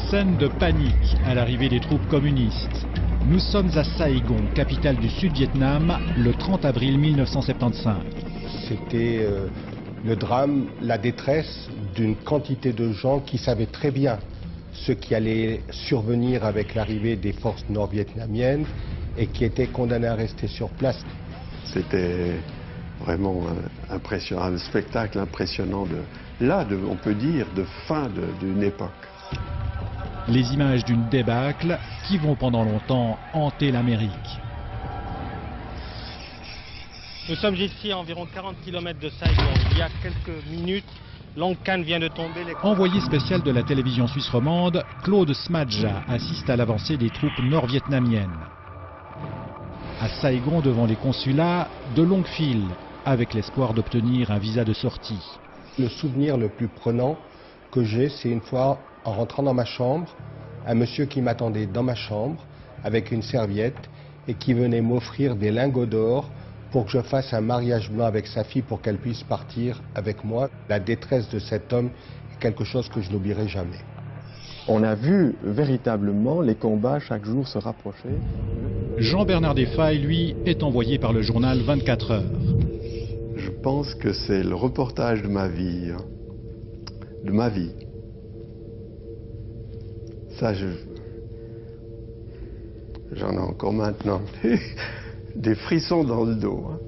Scène de panique à l'arrivée des troupes communistes. Nous sommes à Saigon, capitale du Sud-Vietnam, le 30 avril 1975. C'était le drame, la détresse d'une quantité de gens qui savaient très bien ce qui allait survenir avec l'arrivée des forces nord-vietnamiennes et qui étaient condamnés à rester sur place. C'était vraiment impressionnant, un spectacle impressionnant on peut dire, de fin d'une époque. Les images d'une débâcle qui vont pendant longtemps hanter l'Amérique. Nous sommes ici à environ 40 km de Saigon. Il y a quelques minutes, Long Can vient de tomber. Envoyé spécial de la télévision suisse romande, Claude Smadja assiste à l'avancée des troupes nord-vietnamiennes. À Saigon, devant les consulats, de longues files, avec l'espoir d'obtenir un visa de sortie. Le souvenir le plus prenant que j'ai, c'est une fois, en rentrant dans ma chambre, un monsieur qui m'attendait dans ma chambre avec une serviette et qui venait m'offrir des lingots d'or pour que je fasse un mariage blanc avec sa fille pour qu'elle puisse partir avec moi. La détresse de cet homme est quelque chose que je n'oublierai jamais. On a vu véritablement les combats chaque jour se rapprocher. Jean-Bernard Desfailles, lui, est envoyé par le journal 24 heures. Je pense que c'est le reportage de ma vie. De ma vie. Ça, j'en ai encore maintenant des frissons dans le dos.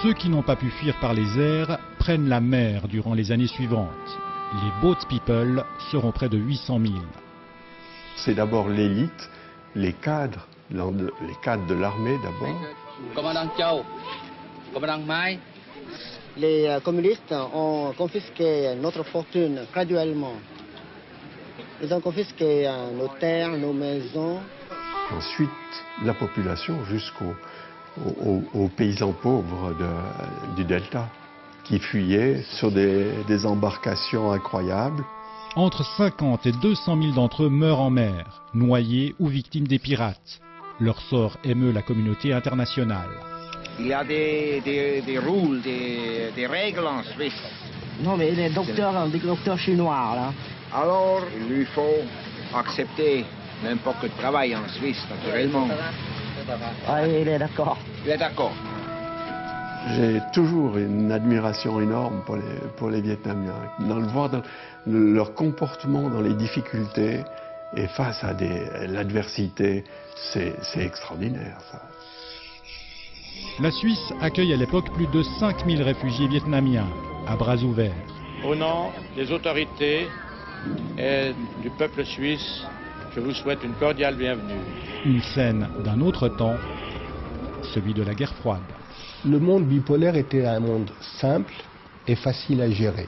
Ceux qui n'ont pas pu fuir par les airs prennent la mer durant les années suivantes. Les boat people seront près de 800 000. C'est d'abord l'élite, les cadres de l'armée d'abord. Commandant Châu, commandant Mai. Les communistes ont confisqué notre fortune graduellement. Ils ont confisqué nos terres, nos maisons. Ensuite, la population jusqu'aux paysans pauvres du Delta qui fuyaient sur des embarcations incroyables. Entre 50 et 200 000 d'entre eux meurent en mer, noyés ou victimes des pirates. Leur sort émeut la communauté internationale. Il y a des règles, des règles en Suisse. Non, mais des docteurs chinois, là. Alors, il lui faut accepter n'importe quel travail en Suisse, naturellement. Ah, il est d'accord. Il est d'accord. J'ai toujours une admiration énorme pour les Vietnamiens. Voir dans leur comportement dans les difficultés et face à l'adversité, c'est extraordinaire, ça. La Suisse accueille à l'époque plus de 5000 réfugiés vietnamiens, à bras ouverts. Au nom des autorités et du peuple suisse, je vous souhaite une cordiale bienvenue. Une scène d'un autre temps, celui de la guerre froide. Le monde bipolaire était un monde simple et facile à gérer.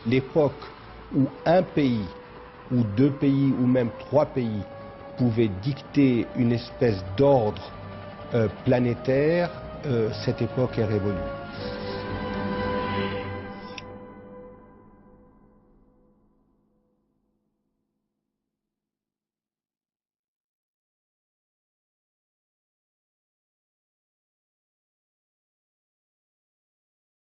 L'époque où un pays, ou deux pays, ou même trois pays pouvaient dicter une espèce d'ordre planétaire, cette époque est révolue.